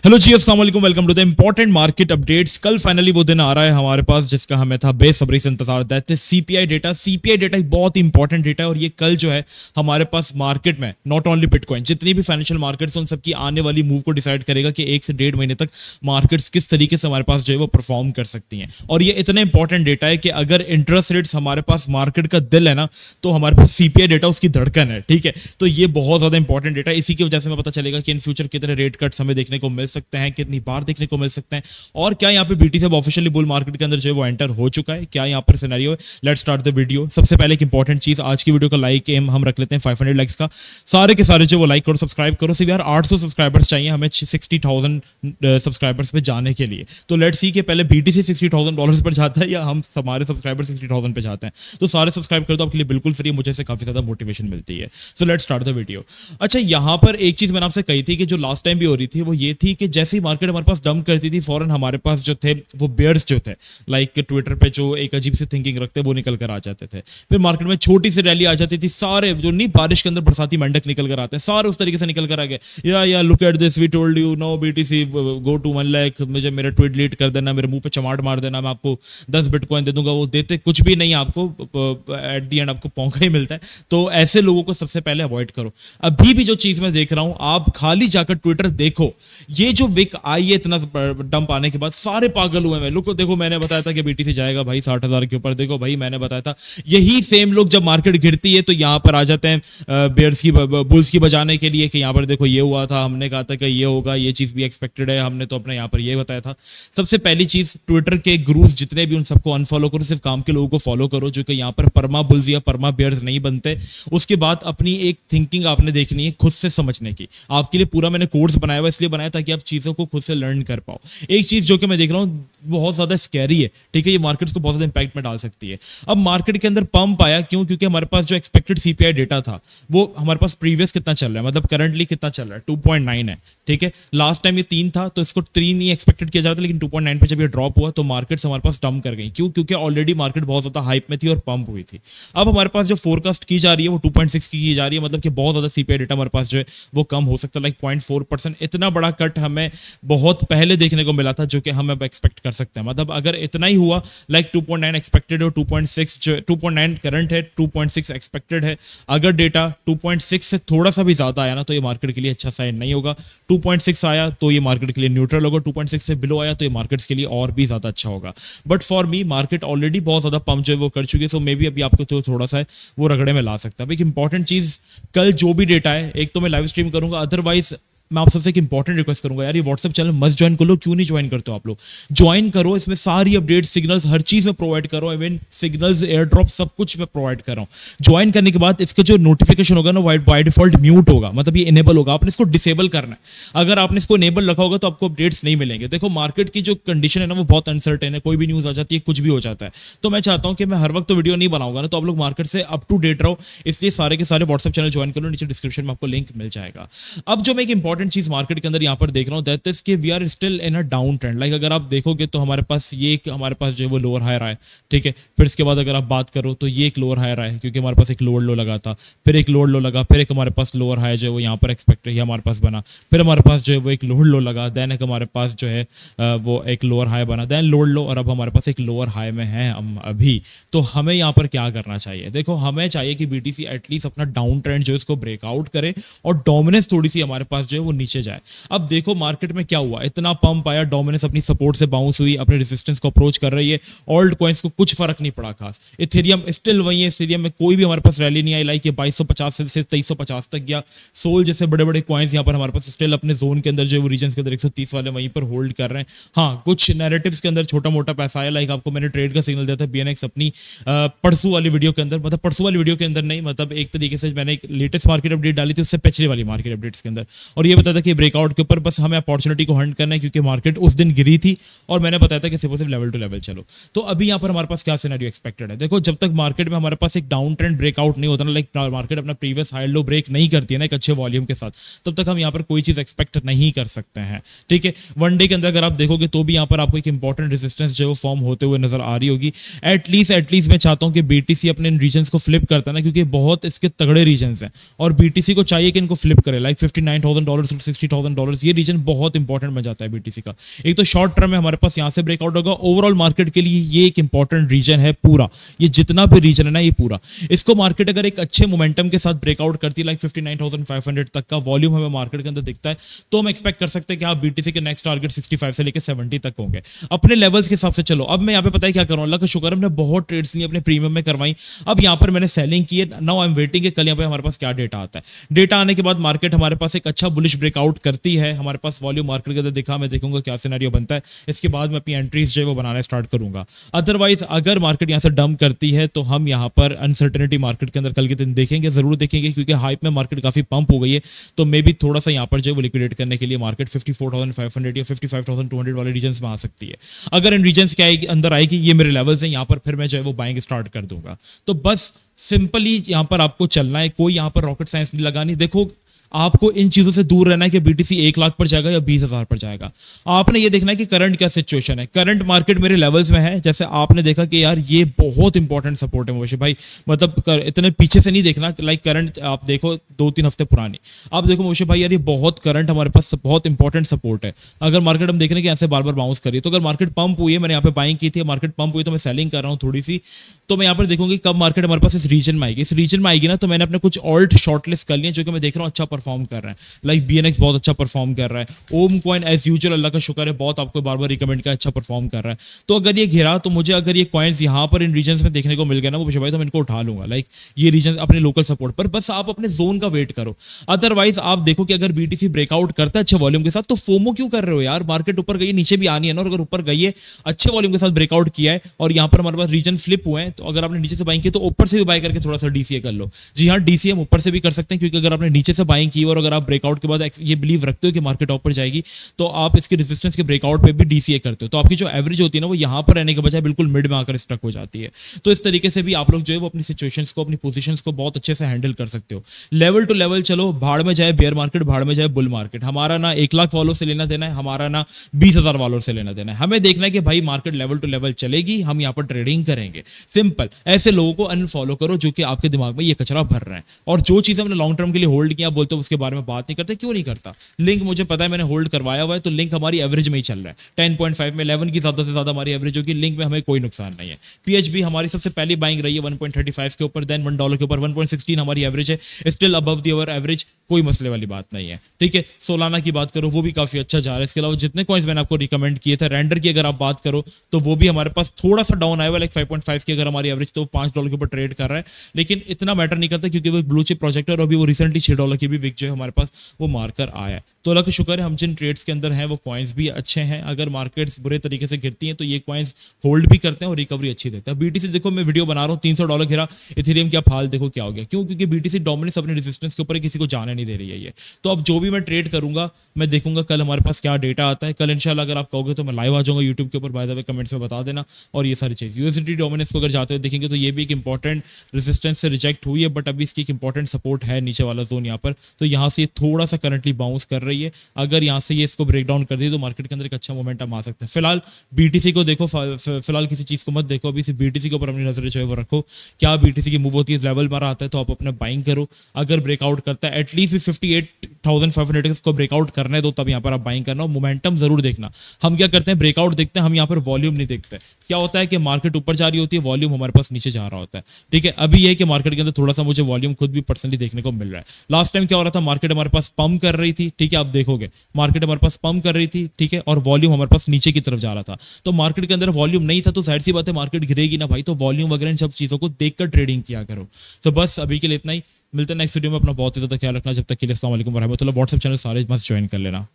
Hello जी, अस्सलाम वालेकुम, welcome to the important market updates. कल फाइनली वो दिन आ रहा है हमारे पास जिसका हमें था बेसब्री से इंतजार। That is CPI data. CPI data एक बहुत इंपॉर्टेंट डेटा है और ये कल जो है हमारे पास मार्केट में नॉट ओनली बिटकॉइन, जितनी भी फाइनेंशियल मार्केट्स उन सबकी आने वाली मूव को डिसाइड करेगा कि 1 से 1.5 महीने तक मार्केट्स किस तरीके से हमारे पास जो है वो परफॉर्म कर सकती हैं। और ये इतना इंपॉर्टेंट डेटा है कि अगर इंटरेस्ट रेट्स हमारे पास मार्केट का दिल है ना, तो हमारे पास सीपीआई डेटा उसकी धड़कन है। ठीक है, तो ये बहुत ज्यादा इंपॉर्टेंट डेटा है। इसी की वजह से हमें पता चलेगा कि इन फ्यूचर कितने रेट कट्स हमें देखने को मिल सकते हैं, कितनी बार देखने को मिल सकते हैं, और क्या यहाँ पे बीटीसी अब ऑफिशियली बुल मार्केट के अंदर जो है वो एंटर हो चुका है, क्या यहाँ पर सिनेरियो है। Let's start the video. सबसे पहले एक इंपॉर्टेंट चीज, आज की वीडियो का लाइक एम हम रख लेते हैं 500 लाइक्स का। सारे के सारे जो वो लाइक करो, सब्सक्राइब करो। सिर्फ यार 800 सब्सक्राइबर्स चाहिए हमें 60,000 सब्सक्राइबर्स पे जाने के लिए। तो लेट्स सी कि पहले बीटीसी $60,000 पर जाता है या हम हमारे सब्सक्राइबर 60,000 पे जाते हैं। तो सारे सब्सक्राइब कर दो, आपके लिए बिल्कुल फ्री, मुझे से काफी ज्यादा मोटिवेशन मिलती है। So let's start the video. अच्छा, यहाँ पर एक चीज मैंने आपसे कही थी कि जो लास्ट टाइम भी हो रही थी वो ये थी कि जैसे ही मार्केट हमारे पास डंप करती थी, फौरन हमारे पास जो थे वो बेयर्स जो थे, लाइक ट्विटर पे जो एक अजीब सी थिंकिंग रखते वो निकल कर आ जाते थे। फिर मार्केट में छोटी सी रैली आ जाती थी, सारे जो नहीं बारिश के अंदर बरसाती मेंढक निकल कर आते हैं, सारे उस तरीके से निकल कर आ गए। या look at this, we told you no BTC go to 1 lakh, मुझे मेरा ट्वीट डिलीट कर देना, मेरे मुंह पे चमाट मार देना, मैं आपको 10 बिटकॉइन दे दूंगा। वो देते कुछ भी नहीं आपको, एट दी एंड आपको पौंखा ही मिलता है। तो ऐसे लोगों को सबसे पहले अवॉइड करो। अभी भी जो चीज मैं देख रहा हूं, आप खाली जाकर ट्विटर देखो, ये जो विक आई है इतना डंप आने के बाद सारे पागल हुए हैं। लोग देखो, मैंने बताया था कि बीटीसी जाएगा भाई 60,000 के ऊपर, देखो भाई मैंने बताया था। यही सेम लोग जब मार्केट गिरती है तो यहां पर आ जाते हैं बेयर्स की बुल्स की बजाने के लिए कि यहां पर देखो ये हुआ था, हमने कहा था कि ये होगा, ये चीज भी एक्सपेक्टेड है, हमने तो अपने यहां पर ये बताया था। सबसे पहली चीज, ट्विटर के गुरुज जितने भी उन सबको अनफॉलो करो, सिर्फ काम के लोगों को फॉलो करो जो कि यहां पर परमा बुल्स या परमा बेयर्स नहीं बनते। उसके बाद अपनी एक थिंकिंग आपने देखनी है खुद से समझने की। आपके लिए पूरा मैंने कोर्स बनाया हुआ, इसलिए बनाया ताकि आप चीजों को खुद से लर्न कर पाओ। एक चीज जो कि मैं देख रहा हूं बहुत ज्यादा स्कैरी है, ठीक है, ये मार्केट्स को बहुत ज्यादा इंपैक्ट में डाल सकती है। अब मार्केट के अंदर पंप आया क्यों? क्योंकि हमारे पास जो एक्सपेक्टेड सीपीआई डेटा था वो हमारे पास प्रीवियस कितना चल रहा है, मतलब करंटली कितना चल रहा है, 2.9 है। ठीक है, लास्ट टाइम ये 3 था तो इसको 3 नहीं एक्सपेक्टेड किया जाता, लेकिन 2.9 पे जब ये ड्रॉप हुआ तो मार्केट्स हमारे पास डंप कर गई। क्यों? क्योंकि ऑलरेडी मार्केट बहुत ज्यादा हाइप में थी और पंप हुई थी। अब हमारे पास जो फोरकास्ट की जा रही है वो 2.6 की जा रही है, मतलब कि बहुत ज्यादा सीपीआई डेटा हमारे पास जो है वो कम हो सकता है, लाइक 0.4%। इतना बड़ा कट हमें बहुत पहले देखने को मिला था जो कि हम अब एक्सपेक्ट कर सकते हैं। मतलब अगर इतना ही हुआ, लाइक 2.9 एक्सपेक्टेड हो, 2.6 जो 2.9 करंट है, 2.6 एक्सपेक्टेड है। अगर डेटा 2.6 से थोड़ा सा भी ज्यादा आया ना तो ये मार्केट के लिए अच्छा साइन नहीं होगा। 2.6 आया तो ये मार्केट के लिए न्यूट्रल होगा, 2.6 से बिलो आया तो ये मार्केट्स के लिए और भी ज्यादा अच्छा होगा। But for me market already बहुत ज्यादा पंप जो है वो कर चुकी है, सो मे बी अभी आपको तो थोड़ा सा है वो रगड़े में ला सकता है। एक इंपॉर्टेंट चीज, कल जो भी डेटा है, एक तो मैं लाइव स्ट्रीम करूंगा, अदरवाइज मैं आप सबसे एक इंपॉर्टेंट रिक्वेस्ट करूंगा यार, ये व्हाट्सएप चैनल मस्ट ज्वाइन कर लो। क्यों नहीं ज्वाइन करते हो आप लोग? ज्वाइन करो, इसमें सारी अपडेट, सिग्नल्स, हर चीज में प्रोवाइड करो, इवन सिग्नल्स, एयर ड्रॉप, सब कुछ मैं प्रोवाइड कर रहा हूं। ज्वाइन करने के बाद इसका जो नोटिफिकेशन होगा ना बाय डिफॉल्ट म्यूट होगा, मतलब ये इनेबल होगा। आपने इसको डिसेबल करना है। अगर आपने इसको इनेबल रखा होगा तो आपको अपडेट्स नहीं मिलेंगे। देखो मार्केट की जो कंडीशन है ना वो बहुत अनसर्टेन है, कोई भी न्यूज आ जाती है, कुछ भी हो जाता है। तो मैं चाहता हूं कि मैं हर वक्त तो वीडियो नहीं बनाऊंगा ना, तो आप लोग मार्केट से अप टू डेट रहो। इसलिए सारे के सारे व्हाट्सएप चैनल ज्वाइन करो, नीचे डिस्क्रिप्शन में आपको लिंक मिल जाएगा। अब जो मैं एक इंपॉर्टेंट चीज मार्केट के अंदर यहाँ पर देख रहा हूं, दैट इज कि we are still in a down trend. Like अगर आप देखोगे तो हमारे पास ये एक हमारे पास जो है वो लोअर हाई रहा है, ठीक है। फिर इसके बाद अगर आप बात करो तो ये एक लोअर हाई रहा है क्योंकि हमारे पास एक लोअर लो लगा था, फिर एक लोअर लो लगा, फिर एक हमारे पास लोअर हाई जो है वो यहाँ पर एक्सपेक्टेड हमारे पास बना, फिर हमारे पास जो है वो एक लोअर लो लगा, देन एक हमारे पास जो है वो एक लोअर हाई बना, देन लोअर लो, और अब हमारे पास एक लोअर हाई में है हम अभी। तो हमें यहाँ पर क्या करना चाहिए? देखो हमें चाहिए कि बीटीसी एटलीस्ट अपना डाउन ट्रेंड जो है उसको ब्रेकआउट करे और डोमिनेंस थोड़ी सी हमारे पास जो है वो नीचे जाए। अब देखो मार्केट में क्या हुआ, इतना पंप आया, डोमिनेंस अपनी सपोर्ट से बाउंस हुई, अपने रेजिस्टेंस को अप्रोच कर रही है। ऑल्ट कॉइंस को कुछ फर्क नहीं पड़ा खास। इथेरियम स्टिल वही है, इथेरियम में कोई भी हमारे पास रैली नहीं आई, लाइक ये 2250 से सिर्फ 2350 तक गया। सोल जैसे बड़े बड़े कॉइंस यहाँ पर हमारे पास स्टिल अपने जोन के अंदर जो है वो रीजन के अंदर 130 वाले वहीं पर होल्ड कर रहे हैं। हाँ, कुछ नैरेटिव्स के अंदर छोटा मोटा पैसा आया, लाइक आपको मैंने ट्रेड का सिग्नल दिया था बीएनएक्स अपनी परसों वाली वीडियो के अंदर, मतलब परसों वाली वीडियो के अंदर नहीं, मतलब एक तरीके से मैंने एक लेटेस्ट मार्केट अपडेट डाली थी उससे पिछले वाली मार्केट अपडेट्स के अंदर, और ये बताया था कि ब्रेकआउट के ऊपर बस हमें अपॉर्चुनिटी को हंट करना है क्योंकि मार्केट उस दिन गिरी थी और मैंने बताया था कि सिर्फ लेवल टू लेवल चलो। तो अभी यहाँ पर हमारे पास क्या सिनेरियो एक्सपेक्टेड है? देखो जब तक मार्केट में हमारे पास एक डाउन ट्रेंड ब्रेकआउट नहीं होता ना, लाइक मार्केट अपना प्रीवियस हाई लो ब्रेक नहीं करती है ना एक अच्छे वॉल्यूम के साथ, तब तक हम यहाँ पर कोई चीज एक्सपेक्ट नहीं कर सकते हैं। ठीक है, वन डे के अंदर अगर आप देखोगे तो भी यहाँ पर आपको एक इंपॉर्टेंट रेजिस्टेंस जो फॉर्म होते हुए नजर आ रही होगी। एटलीस्ट मैं चाहता हूँ कि बीटीसी अपने इन रीजन को फ्लिप करता है ना, क्योंकि बहुत इसके तगड़े रीजन हैं और बीटीसी को चाहिए कि इनको फ्लिप करे, लाइक $59,000 $50,000 to $60,000, ये रीजन बहुत इंपॉर्टेंट बन जाता है बीटीसी का। एक तो शॉर्ट टर्म में हमारे पास यहाँ से ब्रेकआउट होगा, ओवरऑल मार्केट के लिए ये एक इंपॉर्टेंट रीजन है पूरा, ये जितना भी रीजन है ना ये पूरा, इसको मार्केट अगर एक अच्छे मोमेंटम के साथ ब्रेकआउट करती है लाइक 59,500 तक का वॉल्यूम हमें मार्केट के अंदर दिखता है, तो हम एक्सपेक्ट कर सकते हैं कि आप बीटीसी के नेक्स्ट टारगेट 65 से लेकर 70 तक होंगे अपने लेवल्स के हिसाब से। चलो अब मैं यहाँ पे पता है क्या करूँ, अल्लाह का शुक्र हमने बहुत ट्रेड्स लिए अपने प्रीमियम में करवाई, अब यहाँ पर मैंने सेलिंग की है। नाउ आई एम वेटिंग कि कल यहाँ पे हमारे पास क्या डेटा आता है। डेटा आने के बाद मार्केट हमारे पास एक अच्छा बुलिश ब्रेकआउट करती है, हमारे पास वॉल्यूम मार्केट के अंदर दिखा, मैं देखूंगा क्या सिनेरियो बनता है, इसके बाद मैं अपनी एंट्रीज जो है वो बनाना स्टार्ट करूंगा। अदरवाइज अगर मार्केट यहाँ से डंप करती है तो हम यहाँ पर अनसर्टेनिटी मार्केट के अंदर कल के दिन देखेंगे, जरूर देखेंगे, क्योंकि हाइप में मार्केट काफी पंप हो गई है, तो मे भी थोड़ा सा यहाँ पर जो है वो लिक्विडेट करने के लिए मार्केट 54,500 या 55,200 वाले रीजन्स में आ सकती है। अगर इन रीजन्स के अंदर आएगी, ये मेरे लेवल्स हैं, यहाँ पर फिर मैं जो है वो बाइंग स्टार्ट कर दूंगा। तो बस सिंपली यहाँ पर आपको चलना है, कोई यहाँ पर रॉकेट साइंस नहीं लगानी। देखो आपको इन चीजों से दूर रहना है कि बीटीसी 1 लाख पर जाएगा या 20,000 पर जाएगा। आपने ये देखना है कि करंट क्या सिचुएशन है। करंट मार्केट मेरे लेवल्स में है, जैसे आपने देखा कि यार ये बहुत इंपॉर्टेंट सपोर्ट है मोशी भाई, मतलब इतने पीछे से नहीं देखना, लाइक करंट आप देखो 2-3 हफ्ते पुरानी, आप देखो मोशी भाई यार ये बहुत करंट हमारे पास बहुत इंपॉर्टेंट सपोर्ट है। अगर मार्केट हम देख रहे हैं कि ऐसे बार बार बाउंस करिए, तो अगर मार्केट पंप हुई है, मैंने यहाँ पे बाइंग की थी, मार्केट पंप हुई तो मैं सेलिंग कर रहा हूँ थोड़ी सी, तो मैं यहाँ पर देखूंगी कब मार्केट हमारे पास इस रीजन में आएगी। इस रीजन में आएगी ना तो मैंने अपने कुछ ऑल्ट शॉर्टलिस्ट कर लिए जो कि मैं देख रहा हूँ अच्छा परफॉर्म कर रहे हैं, लाइक बीएनएक्स बहुत अच्छा परफॉर्म कर रहा है, ओम कॉइन एज यूजुअल अल्लाह का शुक्र है बहुत आपको बार बार रिकमेंड किया, अच्छा परफॉर्म कर रहा है। तो अगर ये घिरा तो मुझे अगर ये कॉइन्स यहाँ पर इन रीजन में देखने को मिल गया ना वो भाई, तो मैं इनको उठा लूंगा, लाइक ये रीजन अपने लोकल सपोर्ट पर। बस आप अपने जोन का वेट करो। अदरवाइज आप देखो कि अगर बीटीसी ब्रेकआउट करता है अच्छे वॉल्यूम के साथ, तो फोमो क्यों कर रहे हो यार, मार्केट ऊपर गई नीचे भी आनी है ना, और अगर ऊपर गई है अच्छे वॉल्यूम के साथ ब्रेकआउट किया है और यहाँ पर हमारे पास रीजन फ्लिप हुए हैं, तो अगर आपने नीचे से बाइंग की तो ऊपर से भी बाय करके थोड़ा सा डीसीए कर लो। जी हाँ, डीसीए हम ऊपर से भी कर सकते हैं, क्योंकि अगर आपने नीचे से बाइंग की और अगर आप ब्रेकआउट के बाद ये बिलीव रखते हो कि मार्केट ऊपर जाएगी, तो आप इसके रेजिस्टेंस के ब्रेकआउट पे भी डीसीए करते हो, तो आपकी जो एवरेज होती है ना वो यहाँ पर रहने के बजाय बिल्कुल मिड में आकर स्टक हो जाती है। तो इस तरीके से भी आप लोग जो है वो अपनी सिचुएशंस को, अपनी पोजीशंस को बहुत अच्छे से हैंडल कर सकते हो। लेवल टू लेवल चलो, भाड़ में जाए बेयर मार्केट, भाड़ में जाए बुल मार्केट, हमारा ना 1 लाख वालों से लेना देना है, हमारा ना 20,000 वालों से लेना देना है। हमें देखना है कि भाई मार्केट लेवल टू लेवल चलेगी, हम यहाँ पर ट्रेडिंग करेंगे, सिंपल। ऐसे लोगों को अनफॉलो करो जो कि आपके दिमाग में ये कचरा भर रहे हैं, और जो चीजें हमने लॉन्ग टर्म के लिए होल्ड किया बोलते हो उसके बारे में बात नहीं करते। क्यों नहीं करता? लिंक मुझे पता है, मैंने होल्ड करवाया हुआ है, तो लिंक हमारी एवरेज में ही चल रहा है, 10.5 में 11 की ज्यादा से ज्यादा हमारी एवरेज होगी, लिंक में हमें कोई नुकसान नहीं है। पीएचबी हमारी सबसे पहली बाइंग रही है 1.35 के ऊपर, देन $1 के ऊपर 1.16 हमारी एवरेज है, स्टिल अबव दी अवर एवरेज, कोई मसले वाली बात नहीं है। ठीक है, सोलाना की बात करो वो भी काफी अच्छा जा रहा है। इसके अलावा जितने कॉइन्स मैंने आपको रिकमेंड किए थे, रेंडर की अगर आप बात करो तो वो भी हमारे पास थोड़ा सा डाउन आया हुआ, लाइक 5.5 की अगर हमारी एवरेज तो $5 के ऊपर ट्रेड कर रहा है, लेकिन इतना मैटर नहीं करता क्योंकि वो ब्लू चिप प्रोजेक्ट है, और अभी वो रिसेंटली $6 की भी विक जो है हमारे पास वो मार्कर आया है। तो अल्लाह का शुक्र है हम जिन ट्रेड्स के अंदर हैं वो कॉइन्स भी अच्छे हैं। अगर मार्केट्स बुरे तरीके से गिरती हैं तो ये कॉइन्स होल्ड भी करते हैं और रिकवरी अच्छी देता है। बीटीसी देखो मैं वीडियो बना रहा हूँ, $300 गिरा, इथेरियम की आप हाल देखो क्या हो गया। क्यों? क्योंकि बीटीसी डोमिनेंस अपने रेजिस्टेंस के ऊपर किसी को जाने नहीं दे रही है ये। तो अब जो भी मैं ट्रेड करूंगा मैं देखूंगा कल हमारे पास क्या डेटा आता है। कल इंशाल्लाह अगर आप कहोगे तो मैं लाइव आ जाऊंगा यूट्यूब के ऊपर, बाय द वे कमेंट्स में बता देना। और ये सारी चीज़ यूएसडी डोमिनेंस को अगर जाते हुए देखेंगे तो ये भी एक इंपॉर्टेंट रेजिस्टेंस से रिजेक्ट हुई है, बट अभी इसकी एक इंपॉर्टेंट सपोर्ट है नीचे वाला जोन यहाँ पर, तो यहाँ से थोड़ा सा करंटली बाउंस कर रही है। अगर यहाँ से ये इसको ब्रेक डाउन कर दी तो मार्केट के अंदर एक अच्छा मोमेंटम आ सकता है। फिलहाल बीटीसी को देखो, फिलहाल किसी चीज को मत देखो, अभी सिर्फ बीटीसी के ऊपर अपनी नजरें जो है वो रखो। क्या बीटीसी की मूव होती है, लेवल मारा आता है तो आप अपना बाइंग करो। अगर ब्रेकआउट करता है एटलीस्ट भी 58,500 को ब्रेकआउट करने दो, तब यहाँ पर आप बाइंग करना। मोमेंटम जरूर देखना। हम क्या करते हैं, ब्रेकआउट देखते हैं, हम यहाँ पर वॉल्यूम नहीं देखते। क्या होता है कि मार्केट ऊपर जा रही होती है, वॉल्यूम हमारे पास नीचे जा रहा होता है। ठीक है, अभी ये कि मार्केट के अंदर थोड़ा सा मुझे वॉल्यूम खुद भी पर्सनली देखने को मिल रहा है। लास्ट टाइम क्या हो रहा था, मार्केट हमारे पास पंप कर रही थी, ठीक है, आप देखोगे मार्केट हमारे पास पंप कर रही थी, ठीक है, और वॉल्यूम हमारे पास नीचे की तरफ जा रहा था। तो मार्केट के अंदर वॉल्यूम नहीं था तो जाहिर सी बात है मार्केट गिरेगी ना भाई। तो वॉल्यूम वगैरह इन सब चीजों को देखकर ट्रेडिंग किया करो। तो बस अभी के लिए इतना ही, मिलते हैं नेक्स्ट वीडियो में। अपना बहुत ही ज्यादा ख्याल रखना। जब तक के लिए अस्सलाम वालेकुम वरहमतुल्लाह। व्हाट्सएप चैनल सारे मस्त ज्वाइन कर लेना।